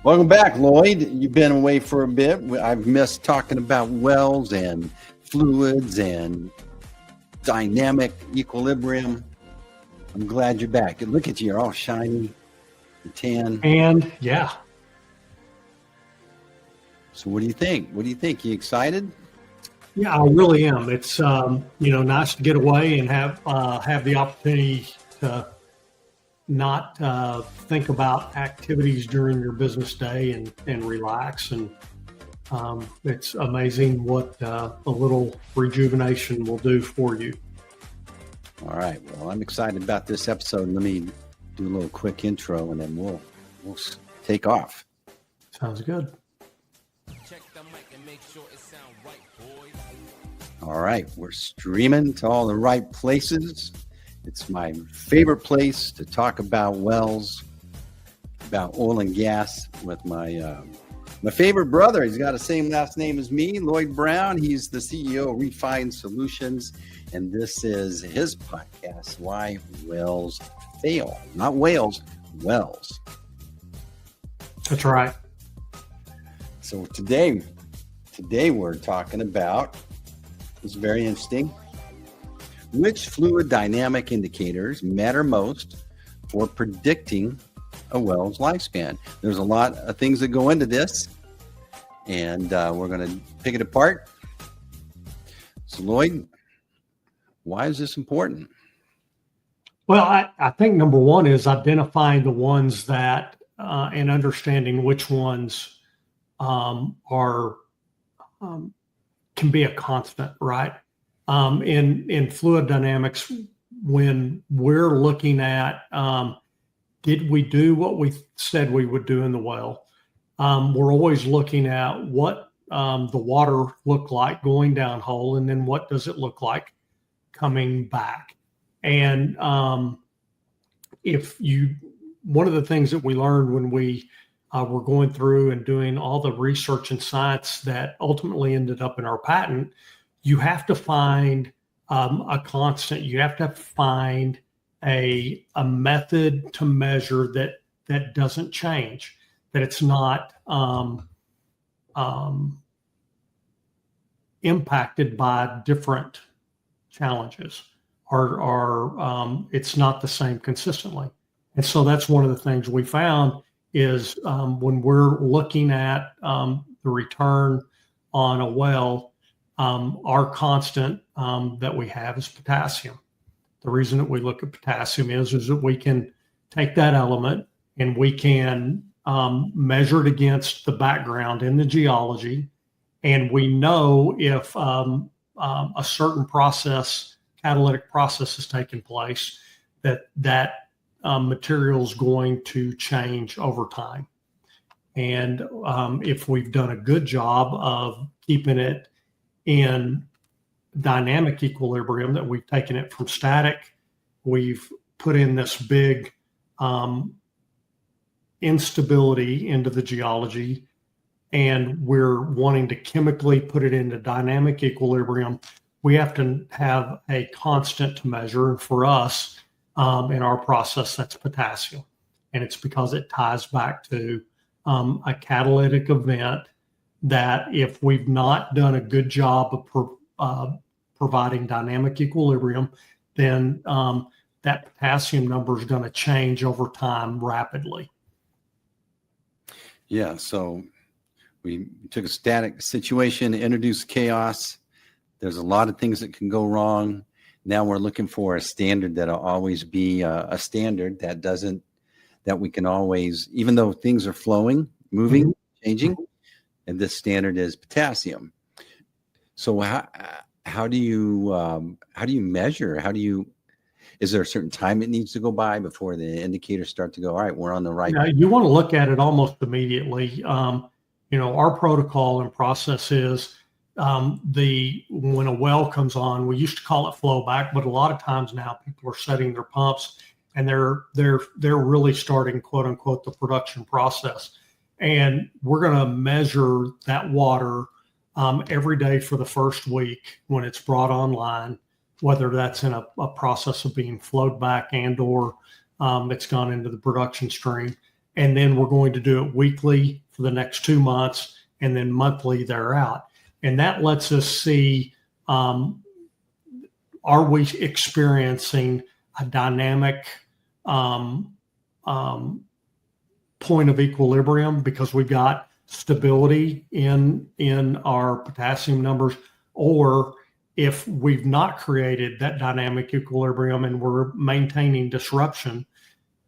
Welcome back, Lloyd. You've been away for a bit. I've missed talking about wells and fluids and dynamic equilibrium. I'm glad you're back. Look at you, you're all shiny, tan. And yeah. So what do you think? You excited? Yeah, I really am. It's nice to get away and have the opportunity to not think about activities during your business day and relax. And it's amazing what a little rejuvenation will do for you. All right. Well, I'm excited about this episode. Let me do a little quick intro, and then we'll take off. Sounds good. Check the mic and make sure it sound right, boys. All right. We're streaming to all the right places. It's my favorite place to talk about wells, about oil and gas with my favorite brother. He's got the same last name as me, Lloyd Brown. He's the CEO of Refined Solutions, and this is his podcast, Why Wells Fail. Not whales, wells. That's right. So today we're talking about, it's very interesting, which fluid dynamic indicators matter most for predicting a well's lifespan. There's a lot of things that go into this, and we're going to pick it apart. So, Lloyd, why is this important? Well, I think number one is identifying the ones that and understanding which ones are can be a constant, right? In fluid dynamics, when we're looking at did we do what we said we would do in the well, we're always looking at what the water looked like going downhole, and then what does it look like coming back. And one of the things that we learned when we were going through and doing all the research and science that ultimately ended up in our patent, you have to find a constant. You have to find a method to measure that doesn't change, that it's not impacted by different challenges, or it's not the same consistently. And so that's one of the things we found is when we're looking at the return on a well, our constant that we have is potassium. The reason that we look at potassium is that we can take that element and we can measure it against the background in the geology, and we know if a certain process, catalytic process, is taking place, that material is going to change over time. And if we've done a good job of keeping it in dynamic equilibrium, that we've taken it from static, we've put in this big instability into the geology, and we're wanting to chemically put it into dynamic equilibrium, we have to have a constant to measure. And for us, in our process, that's potassium. And it's because it ties back to a catalytic event that if we've not done a good job of providing dynamic equilibrium, then that potassium number is going to change over time rapidly. Yeah, so we took a static situation, introduced chaos. There's a lot of things that can go wrong. Now we're looking for a standard that'll always be a standard that we can always, even though things are flowing, moving, changing, and this standard is potassium. So how do you measure? Is there a certain time it needs to go by before the indicators start to go, all right, we're on the right? You want to look at it almost immediately. Our protocol and process is when a well comes on, we used to call it flow back, but a lot of times now people are setting their pumps and they're really starting, quote unquote, the production process. And we're going to measure that water every day for the first week when it's brought online, whether that's in a process of being flowed back and or it's gone into the production stream. And then we're going to do it weekly for the next 2 months, and then monthly they're out. And that lets us see, are we experiencing a dynamic point of equilibrium because we've got stability in our potassium numbers, or if we've not created that dynamic equilibrium and we're maintaining disruption,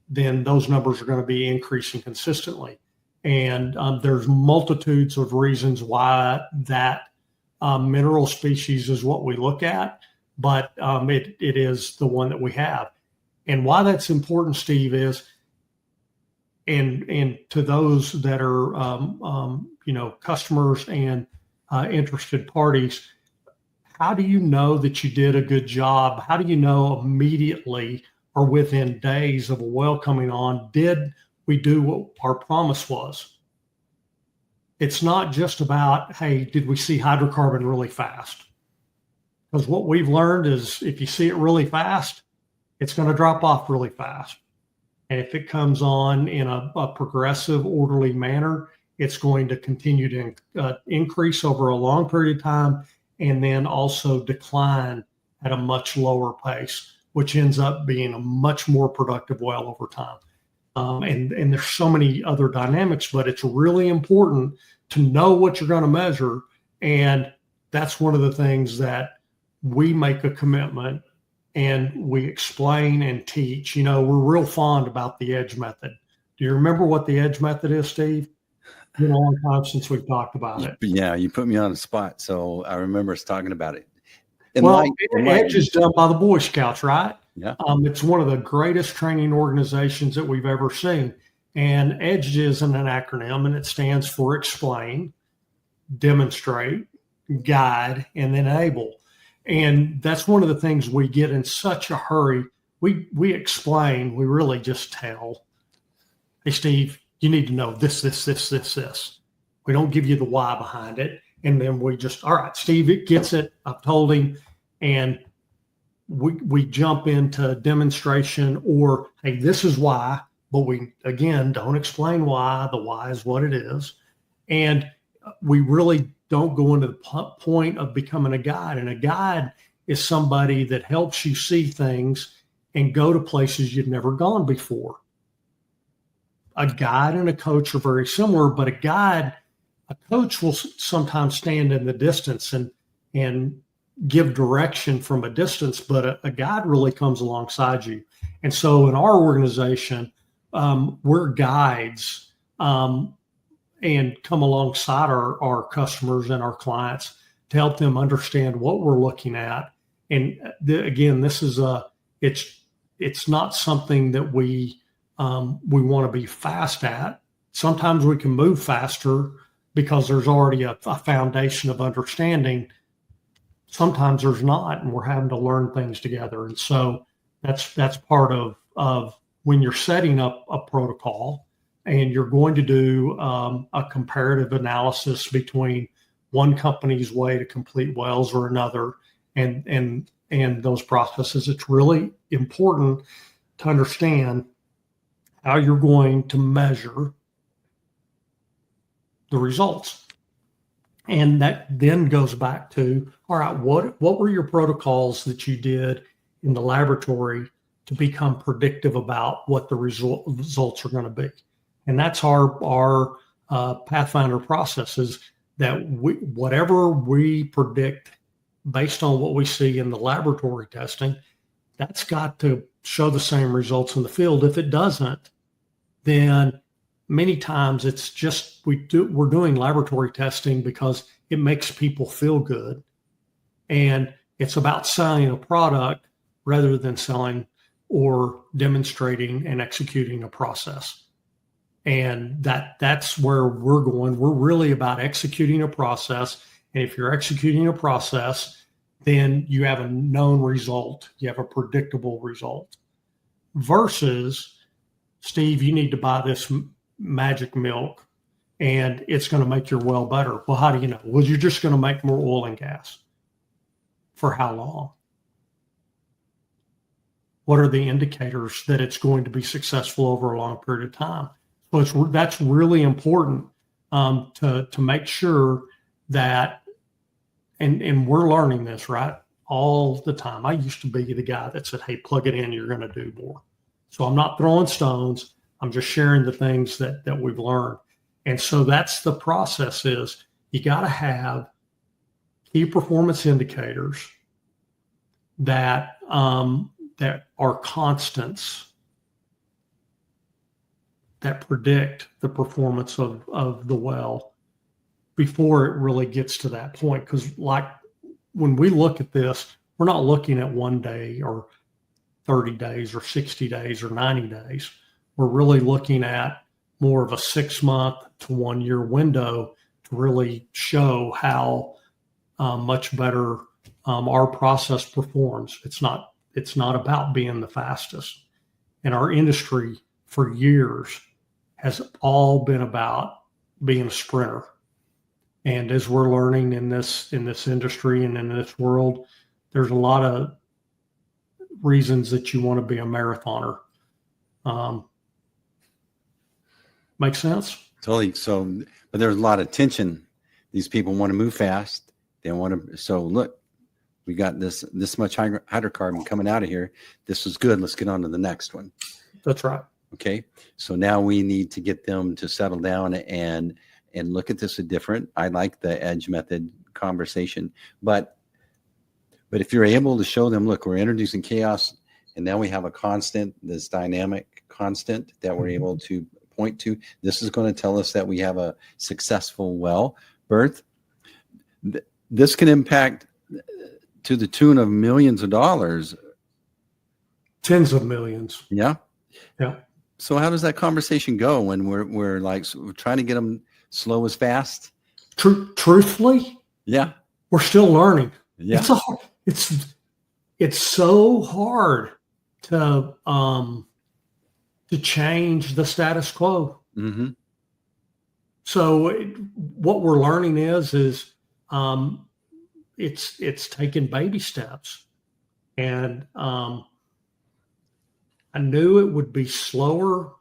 then those numbers are going to be increasing consistently. And there's multitudes of reasons why that mineral species is what we look at, but it is the one that we have. And why that's important, Steve, is, and to those that are customers and interested parties, how do you know that you did a good job? How do you know immediately or within days of a well coming on, did we do what our promise was? It's not just about, hey, did we see hydrocarbon really fast? Because what we've learned is if you see it really fast, it's going to drop off really fast. And if it comes on in a progressive, orderly manner, it's going to continue to increase over a long period of time and then also decline at a much lower pace, which ends up being a much more productive well over time. And there's so many other dynamics, but it's really important to know what you're going to measure. And that's one of the things that we make a commitment and we explain and teach. We're real fond about the EDGE method. Do you remember what the EDGE method is, Steve? It's been a long time since we've talked about it. Yeah, you put me on the spot, so I remember us talking about it. EDGE is done by the Boy Scouts, right? Yeah. It's one of the greatest training organizations that we've ever seen. And EDGE isn't an acronym, and it stands for explain, demonstrate, guide, and then enable. And that's one of the things we get in such a hurry. We explain, we really just tell, hey, Steve, you need to know this, this, this, this, this. We don't give you the why behind it. And then we just, all right, Steve, it gets it. I've told him. And we jump into demonstration or, hey, this is why. But we, again, don't explain why. The why is what it is. And we really don't go into the point of becoming a guide. And a guide is somebody that helps you see things and go to places you've never gone before. A guide and a coach are very similar, but a coach will sometimes stand in the distance and give direction from a distance, but a guide really comes alongside you. And so in our organization, we're guides and come alongside our customers and our clients to help them understand what we're looking at. And again, this is it's not something that we want to be fast at. Sometimes we can move faster because there's already a foundation of understanding. Sometimes there's not, and we're having to learn things together. And so that's part of when you're setting up a protocol and you're going to do a comparative analysis between one company's way to complete wells or another, and those processes. It's really important to understand how you're going to measure the results. And that then goes back to, all right, what were your protocols that you did in the laboratory to become predictive about what the results are going to be? And that's our Pathfinder processes, that whatever we predict based on what we see in the laboratory testing, that's got to show the same results in the field. If it doesn't, then many times it's just we're doing laboratory testing because it makes people feel good, and it's about selling a product rather than selling or demonstrating and executing a process. And that's where we're going. We're really about executing a process. And if you're executing a process, then you have a known result. You have a predictable result. Versus, Steve, you need to buy this magic milk and it's going to make your well better. Well, how do you know? Well, you're just going to make more oil and gas. For how long? What are the indicators that it's going to be successful over a long period of time? So that's really important to make sure that, and we're learning this, right, all the time. I used to be the guy that said, hey, plug it in, you're going to do more. So I'm not throwing stones. I'm just sharing the things that we've learned. And so that's the process is you got to have key performance indicators that that are constants that predict the performance of the well before it really gets to that point. Because like when we look at this, we're not looking at 1 day or 30 days or 60 days or 90 days. We're really looking at more of a 6 month to 1 year window to really show how much better our process performs. It's not about being the fastest. And our industry for years has all been about being a sprinter. And as we're learning in this industry and in this world, there's a lot of reasons that you want to be a marathoner. Make sense? Totally. So, but there's a lot of tension. These people want to move fast. They want to. So look, we got this much hydrocarbon coming out of here. This is good. Let's get on to the next one. That's right. Okay. So now we need to get them to settle down and look at this different. I like the edge method conversation, but if you're able to show them, look, we're introducing chaos, and now we have a constant, this dynamic constant that we're able to point to. This is going to tell us that we have a successful well birth. This can impact to the tune of millions of dollars. Tens of millions. Yeah. Yeah. So how does that conversation go when we're like we're trying to get them slow as fast? Truthfully, Yeah. we're still learning. Yeah. It's so hard to change the status quo. Mm-hmm. So what we're learning is it's taking baby steps, and I knew it would be slower,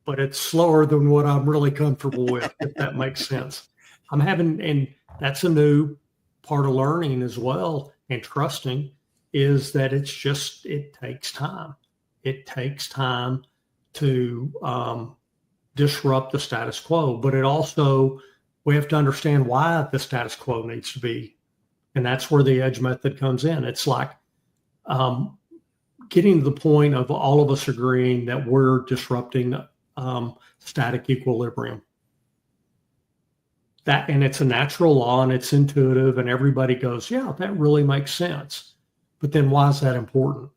but it's slower than what I'm really comfortable with, if that makes sense. And that's a new part of learning as well, and trusting, is that it takes time. It takes time to disrupt the status quo, but it also, we have to understand why the status quo needs to be. And that's where the edge method comes in. It's like getting to the point of all of us agreeing that we're disrupting static equilibrium. And it's a natural law and it's intuitive, and everybody goes, yeah, that really makes sense. But then why is that important?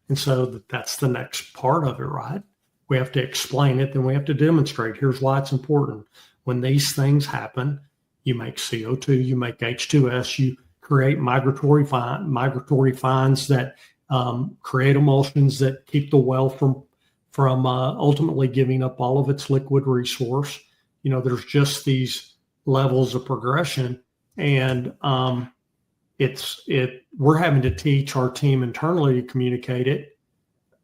And so that's the next part of it, right? We have to explain it, then we have to demonstrate. Here's why it's important. When these things happen, you make CO2, you make H2S, you create migratory fines that create emulsions that keep the well from ultimately giving up all of its liquid resource. You know, there's just these levels of progression, and we're having to teach our team internally to communicate it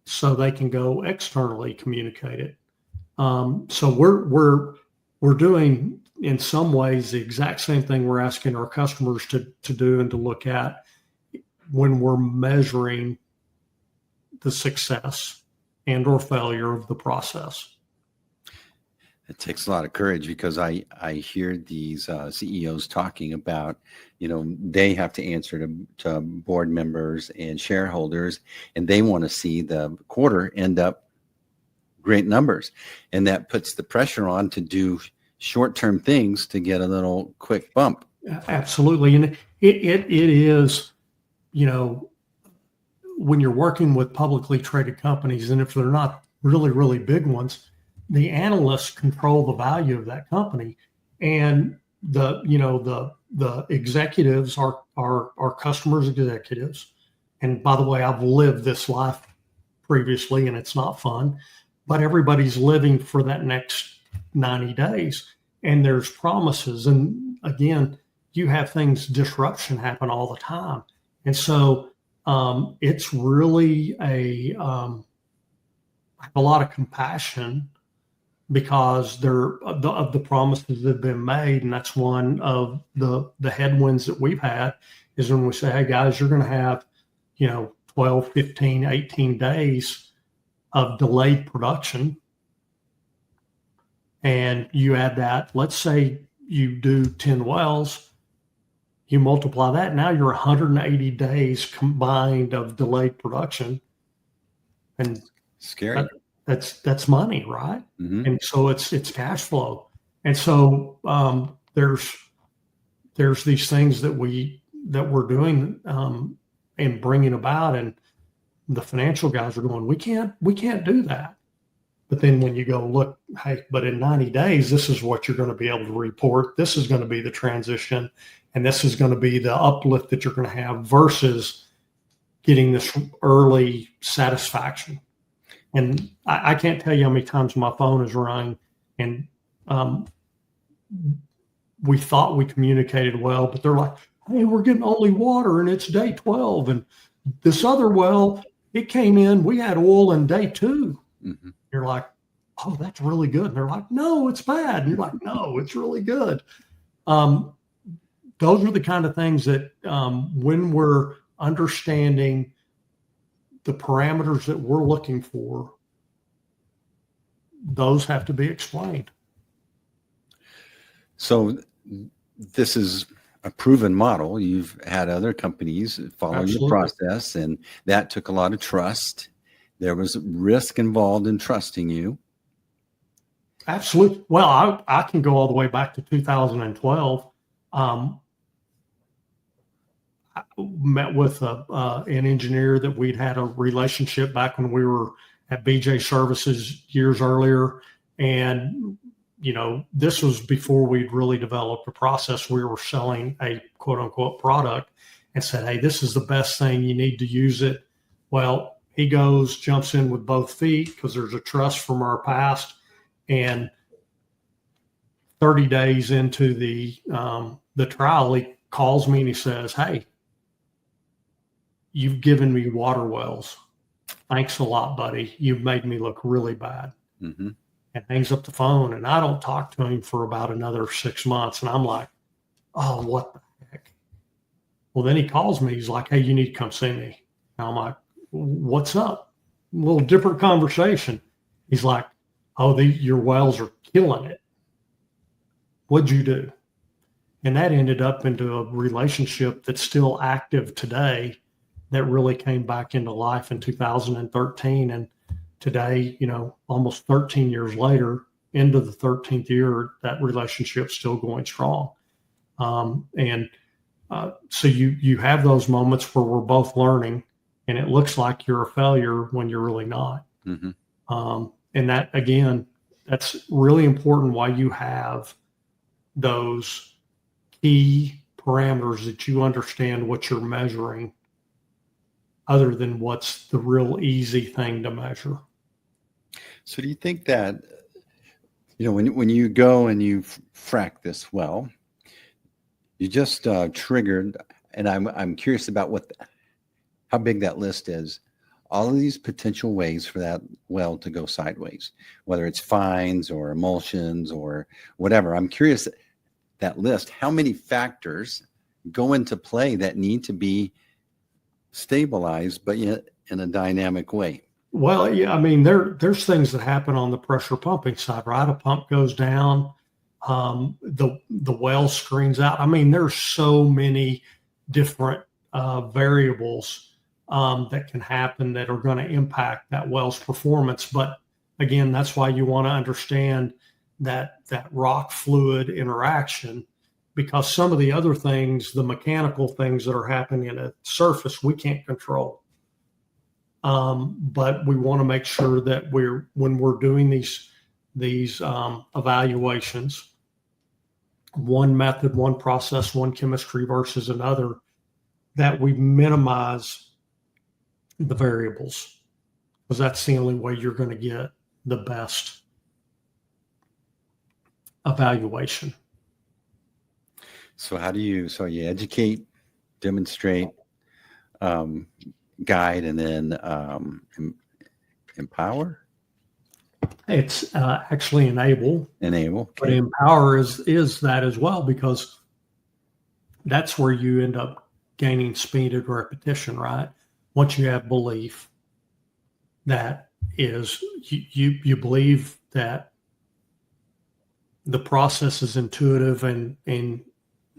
so they can go externally communicate it. So we're doing, in some ways, the exact same thing we're asking our customers to do and to look at when we're measuring the success and or failure of the process. It takes a lot of courage, because I hear these CEOs talking about, they have to answer to board members and shareholders, and they want to see the quarter end up great numbers. And that puts the pressure on to do short-term things to get a little quick bump. Absolutely. And it is, when you're working with publicly traded companies, and if they're not really, really big ones, the analysts control the value of that company, and the executives are customers' executives. And by the way, I've lived this life previously, and it's not fun, but everybody's living for that next 90 days, and there's promises. And again, you have things, disruption happen all the time. And so it's really I have a lot of compassion because they're of the promises that have been made. And that's one of the headwinds that we've had is when we say, hey guys, you're going to have, 12, 15, 18 days of delayed production. And you add that, let's say you do 10 wells, you multiply that, now you're 180 days combined of delayed production. And Scary. that's money, right? Mm-hmm. And so it's cash flow. And so there's these things that we're doing and bringing about, and the financial guys are going, we can't do that. But then when you go, look, hey, but in 90 days, this is what you're going to be able to report. This is going to be the transition, and this is going to be the uplift that you're going to have versus getting this early satisfaction. And I can't tell you how many times my phone is rung, and we thought we communicated well, but they're like, hey, we're getting only water and it's day 12. And this other well, it came in, we had oil in day 2. Mm-hmm. You're like, oh, that's really good. And they're like, no, it's bad. And you're like, no, it's really good. Those are the kind of things that when we're understanding the parameters that we're looking for, those have to be explained. So this is a proven model. You've had other companies follow Absolutely. your process, and that took a lot of trust. There was risk involved in trusting you. Absolutely. Well, I can go all the way back to 2012. I met with an engineer that we'd had a relationship back when we were at BJ Services years earlier. And, this was before we'd really developed a process. We were selling a quote unquote product and said, hey, this is the best thing. You need to use it. Well, he jumps in with both feet because there's a trust from our past. And 30 days into the trial, he calls me and he says, hey, you've given me water wells. Thanks a lot, buddy. You've made me look really bad. Mm-hmm. And hangs up the phone. And I don't talk to him for about another 6 months. And I'm like, oh, what the heck? Well, then he calls me. He's like, hey, you need to come see me. And I'm like, what's up? A little different conversation. He's like, oh, your wells are killing it. What'd you do? And that ended up into a relationship that's still active today that really came back into life in 2013. And today, almost 13 years later, into the 13th year, that relationship's still going strong. So you have those moments where we're both learning, and it looks like you're a failure when you're really not. Mm-hmm. And that, again, that's really important why you have those key parameters that you understand what you're measuring other than what's the real easy thing to measure. So do you think that, when you go and you frack this well, you just triggered, and I'm curious about how big that list is, all of these potential ways for that well to go sideways, whether it's fines or emulsions or whatever. I'm curious, that list, how many factors go into play that need to be stabilized, but yet in a dynamic way? Well, yeah, I mean, there's things that happen on the pressure pumping side, right? A pump goes down, the well screens out. I mean, there's so many different variables that can happen that are going to impact that well's performance. But again, that's why you want to understand that rock fluid interaction, because some of the other things, the mechanical things that are happening at the surface, we can't control. But we want to make sure that when we're doing these evaluations, one method, one process, one chemistry versus another, that we minimize the variables, because that's the only way you're going to get the best evaluation. So you educate, demonstrate, guide, and then empower? It's actually enable, Enable. but Okay. empower is that as well, because that's where you end up gaining speed and repetition, right? Once you have belief, that is you believe that the process is intuitive, and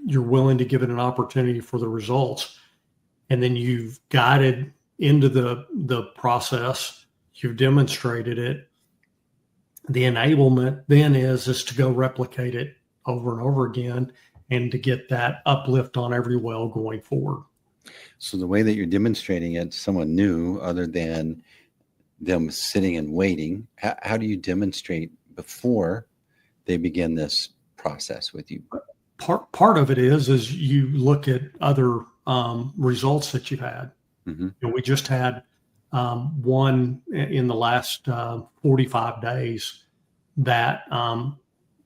you're willing to give it an opportunity for the results, and then you've guided into the process, you've demonstrated it. The enablement then is to go replicate it over and over again, and to get that uplift on every well going forward. So the way that you're demonstrating it to someone new, other than them sitting and waiting, how do you demonstrate before they begin this process with you? Part of it is you look at other results that you've had. Mm-hmm. And we just had one in the last 45 days that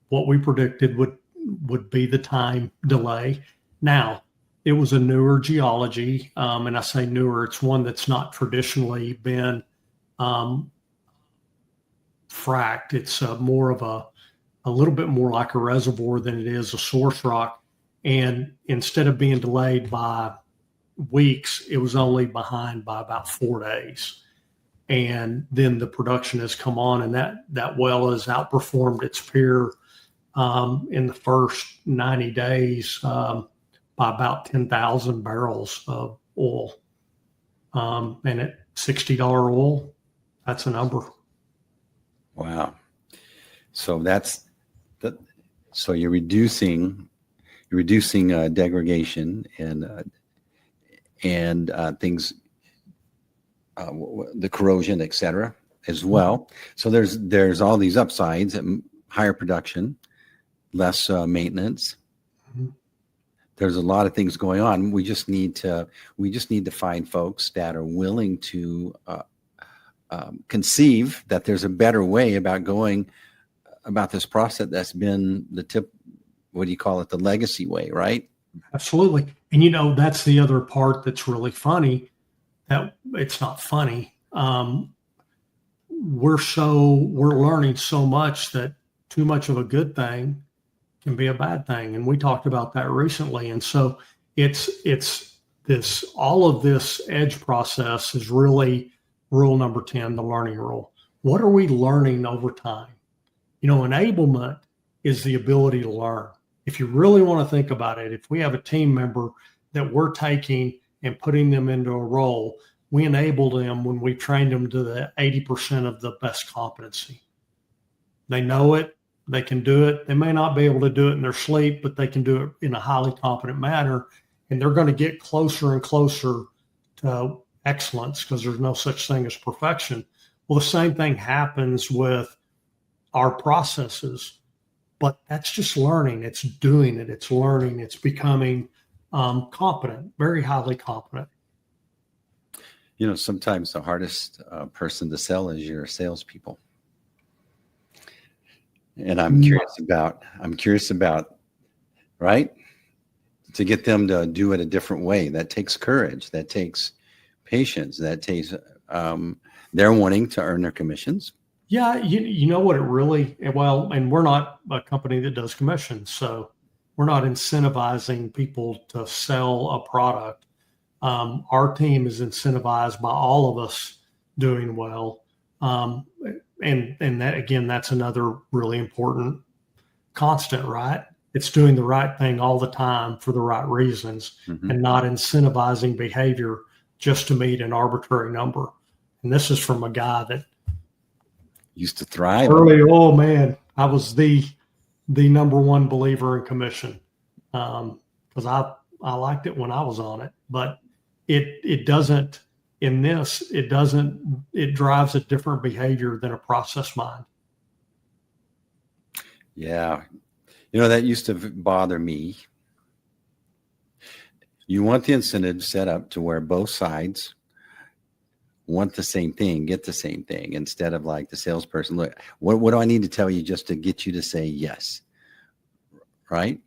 what we predicted would be the time delay. Now, it was a newer geology, and I say newer, it's one that's not traditionally been fracked. It's more of a little bit more like a reservoir than it is a source rock. And instead of being delayed by weeks, it was only behind by about 4 days. And then the production has come on, and that well has outperformed its peer in the first 90 days by about 10,000 barrels of oil. And at $60 oil, that's a number. Wow. So so you're reducing degradation and things, the corrosion, et cetera, as well. So there's all these upsides: higher production, less maintenance. Mhm. There's a lot of things going on. We just need to find folks that are willing to conceive that there's a better way about going about this process that's been what do you call it? The legacy way, right? Absolutely. And that's the other part that's really funny, that it's not funny. We're learning so much that too much of a good thing can be a bad thing. And we talked about that recently. And so it's this, all of this edge process is really rule number 10, the learning rule. What are we learning over time? Enablement is the ability to learn. If you really want to think about it, if we have a team member that we're taking and putting them into a role, we enable them when we train them to the 80% of the best competency. They know it, they can do it. They may not be able to do it in their sleep, but they can do it in a highly competent manner. And they're going to get closer and closer to excellence, because there's no such thing as perfection. Well, the same thing happens with our processes, but that's just learning. It's doing it. It's learning. It's becoming competent, very highly competent. Sometimes the hardest person to sell is your salespeople. And I'm curious about, right? To get them to do it a different way. That takes courage. That takes patience. That takes, they're wanting to earn their commissions. Yeah, you know what it really, well, and we're not a company that does commissions, so we're not incentivizing people to sell a product. Our team is incentivized by all of us doing well. And that, again, that's another really important constant, right? It's doing the right thing all the time for the right reasons, Mm-hmm. and not incentivizing behavior just to meet an arbitrary number. And this is from a guy that Used to thrive. oh man, I was the number one believer in commission, because I liked it when I was on it, but it doesn't, in this, it drives a different behavior than a process mind. Yeah. That used to bother me. You want the incentive set up to where both sides want the same thing, get the same thing, instead of like the salesperson, look, what do I need to tell you just to get you to say yes? Right?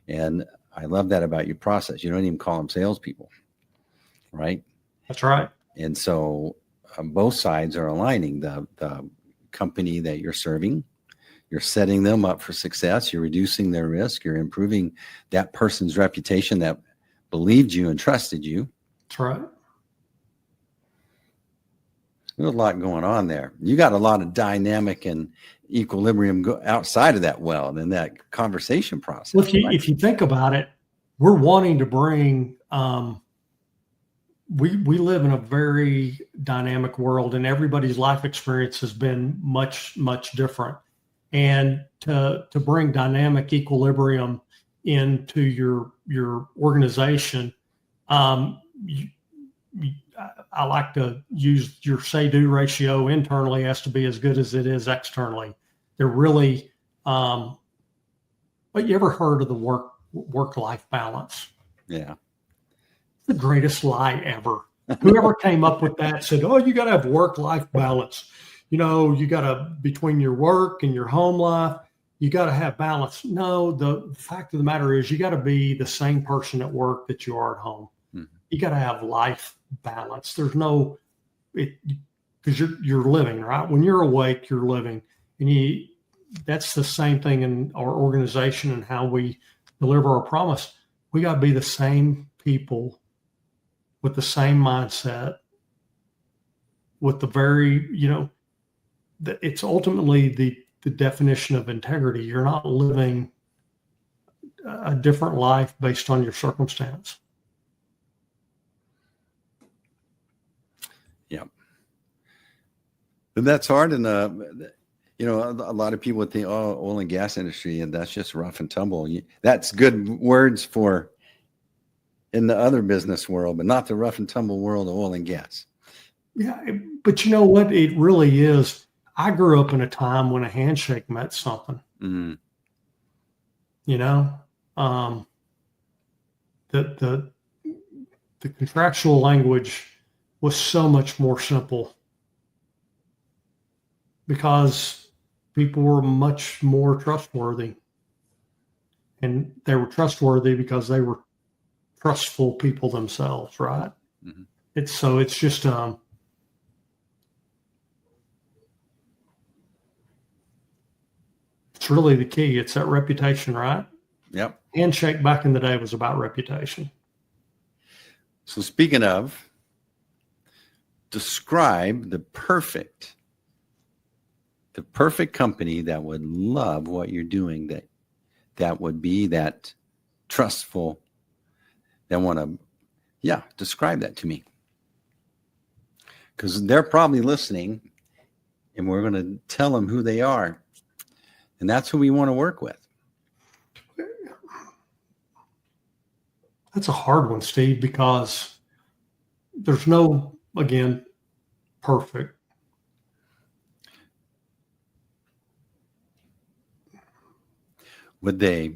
And I love that about your process. You don't even call them salespeople, right? That's right. And so both sides are aligning. The company that you're serving. You're setting them up for success. You're reducing their risk. You're improving that person's reputation that believed you and trusted you. That's right. There's a lot going on there. You got a lot of dynamic and equilibrium outside of that well in that conversation process. Well, if you think about it, we're wanting to bring, we live in a very dynamic world, and everybody's life experience has been much, much different. And to bring dynamic equilibrium into your organization, I like to use your say-do ratio internally has to be as good as it is externally. They're really, but you ever heard of the work-life balance? Yeah. The greatest lie ever. Whoever came up with that said, oh, you got to have work-life balance. You know, you got to, between your work and your home life, you got to have balance. No, the fact of the matter is you got to be the same person at work that you are at home. Mm-hmm. You got to have life balance. There's no, because you're living, right? When you're awake, you're living. And that's the same thing in our organization and how we deliver our promise. We got to be the same people with the same mindset, with the very, it's ultimately the definition of integrity. You're not living a different life based on your circumstance. Yeah. But that's hard. And, a lot of people would think, oh, oil and gas industry, and that's just rough and tumble. That's good words for in the other business world, but not the rough and tumble world of oil and gas. Yeah. But you know what? It really is. I grew up in a time when a handshake meant something. Mm-hmm. The contractual language was so much more simple because people were much more trustworthy, and they were trustworthy because they were trustful people themselves, right? Mm-hmm. It's just it's really the key. It's that reputation, right? Yep. Handshake back in the day was about reputation. So speaking of, describe the perfect company that would love what you're doing, that would be that trustful, that want to, describe that to me. Because they're probably listening, and we're going to tell them who they are. And that's who we want to work with. That's a hard one, Steve, because there's no, again, perfect. Would they?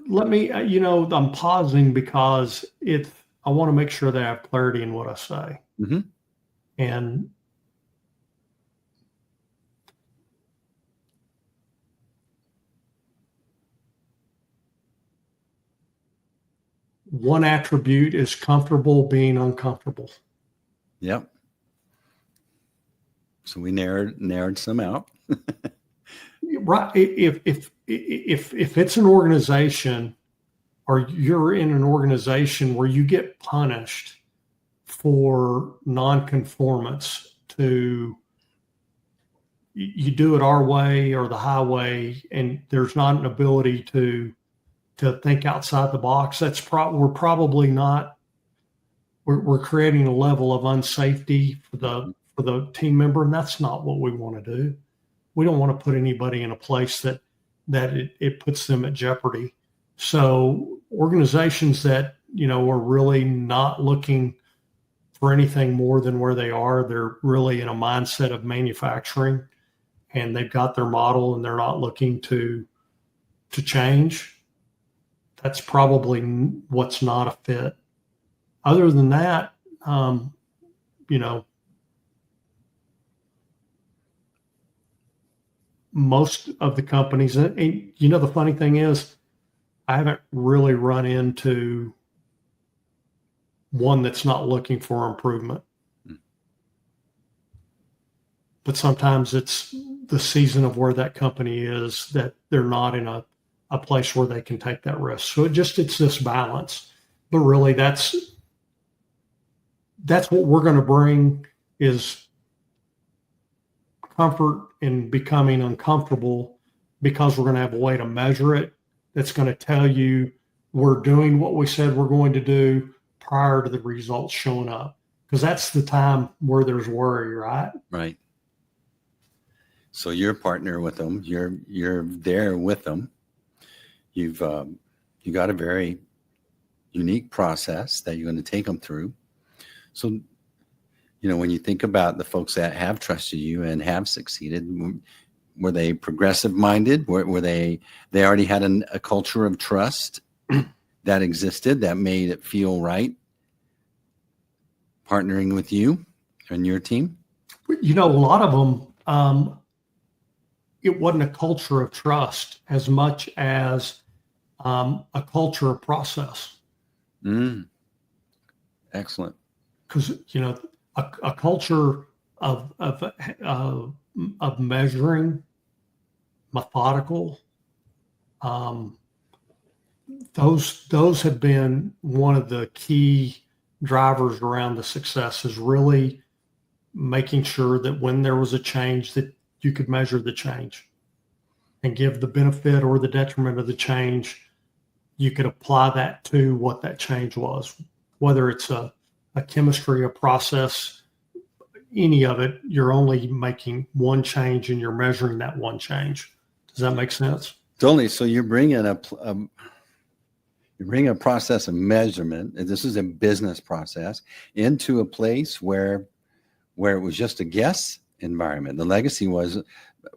Let me, I'm pausing because I want to make sure that I have clarity in what I say. Mm-hmm. And one attribute is comfortable being uncomfortable. Yep. So we narrowed some out. Right. If it's an organization, or you're in an organization where you get punished for nonconformance to, you do it our way or the highway, and there's not an ability to think outside the box, we're probably not, we're creating a level of unsafety for the team member, and that's not what we want to do. We don't want to put anybody in a place that it puts them at jeopardy. So organizations that, are really not looking for anything more than where they are, they're really in a mindset of manufacturing, and they've got their model and they're not looking to change. That's probably what's not a fit. Other than that, most of the companies, and the funny thing is, I haven't really run into one that's not looking for improvement. But sometimes it's the season of where that company is, that they're not in a place where they can take that risk. So it's this balance. But really that's what we're going to bring, is comfort in becoming uncomfortable, because we're going to have a way to measure it that's going to tell you we're doing what we said we're going to do prior to the results showing up. Because that's the time where there's worry, right? Right. So you're a partner with them. You're there with them. You got a very unique process that you're going to take them through. So, when you think about the folks that have trusted you and have succeeded, were they progressive minded? Were they already had a culture of trust that existed that made it feel right partnering with you and your team? A lot of them, it wasn't a culture of trust as much as a culture of process. Excellent. Because a culture of measuring, methodical, those have been one of the key drivers around the success, is really making sure that when there was a change, that you could measure the change and give the benefit or the detriment of the change. You could apply that to what that change was, whether it's a chemistry, a process, any of it. You're only making one change and you're measuring that one change. Does that make sense? Totally. So you're bringing a process of measurement, and this is a business process, into a place where it was just a guess environment. The legacy was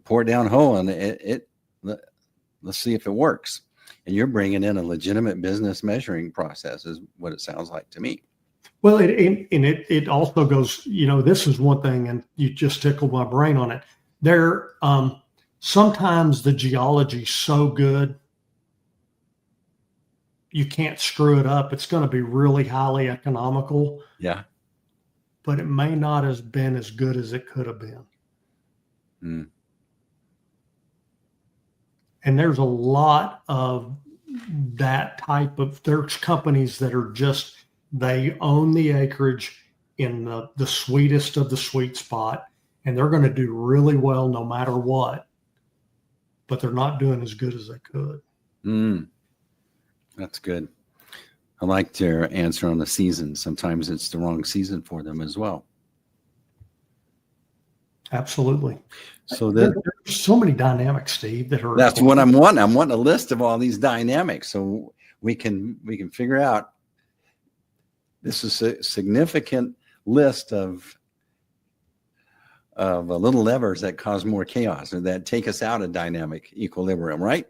pour down hole and let's see if it works. And you're bringing in a legitimate business measuring process, is what it sounds like to me. Well, it also goes, this is one thing, and you just tickled my brain on it. There, sometimes the geology's so good, you can't screw it up. It's going to be really highly economical. Yeah. But it may not have been as good as it could have been. And there's a lot of that type of, there's companies that are just, they own the acreage in the sweetest of the sweet spot, and they're going to do really well no matter what, but they're not doing as good as they could. That's good. I liked your answer on the season. Sometimes it's the wrong season for them as well. Absolutely. So there's so many dynamics, Steve, that are. That's what I'm wanting. I'm wanting a list of all these dynamics so we can figure out. This is a significant list of little levers that cause more chaos or that take us out of dynamic equilibrium, right?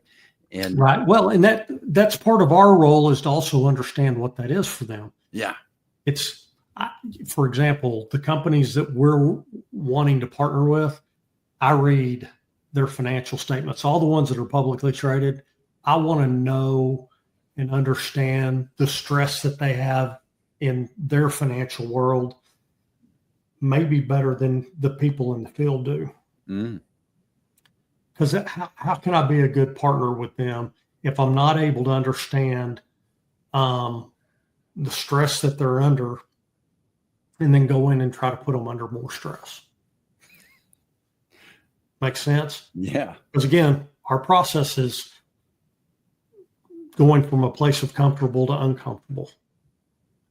And right. Well, and that's part of our role, is to also understand what that is for them. Yeah. For example, the companies that we're wanting to partner with, I read their financial statements, all the ones that are publicly traded. I want to know and understand the stress that they have in their financial world, maybe better than the people in the field do. Because how can I be a good partner with them if I'm not able to understand the stress that they're under, and then go in and try to put them under more stress? Make sense? Yeah. Because again, our process is going from a place of comfortable to uncomfortable.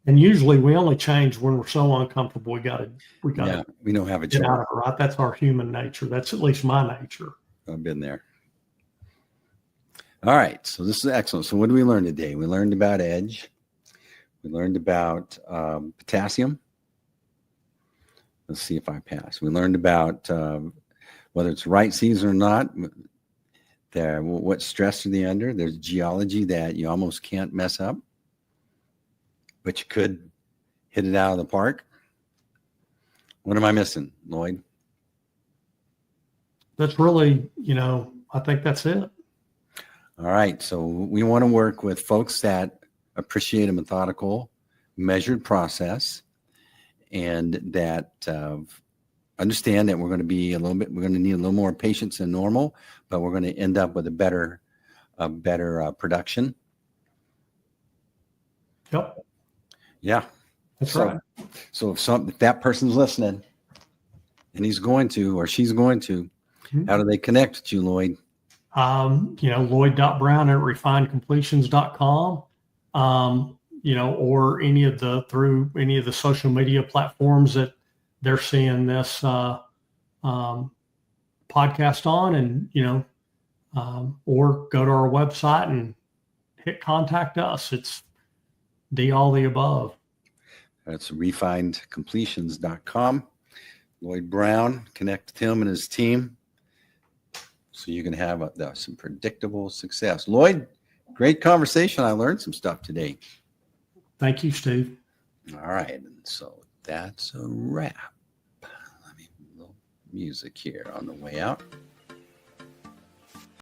And usually we only change when we're so uncomfortable. We don't have a choice. Right? That's our human nature. That's at least my nature. I've been there. All right. So this is excellent. So what did we learn today? We learned about edge. We learned about potassium. Let's see if I pass. We learned about whether it's right season or not. What stress are they under? There's geology that you almost can't mess up, but you could hit it out of the park. What am I missing, Lloyd? That's really, I think that's it. All right. So we want to work with folks that appreciate a methodical, measured process, and that understand that we're going to be we're going to need a little more patience than normal, but we're going to end up with a better production. Yep. Yeah. That's So- right. So if that person's listening and he's going to, or she's going to, how do they connect with you, Lloyd? Lloyd.brown@refinedcompletions.com, or through any of the social media platforms that they're seeing this podcast on, and, or go to our website and hit contact us. It's all the above. That's refinedcompletions.com. Lloyd Brown, connect with him and his team so you can have some predictable success. Lloyd, great conversation. I learned some stuff today. Thank you, Steve. All right. And so that's a wrap. Let me a little music here on the way out.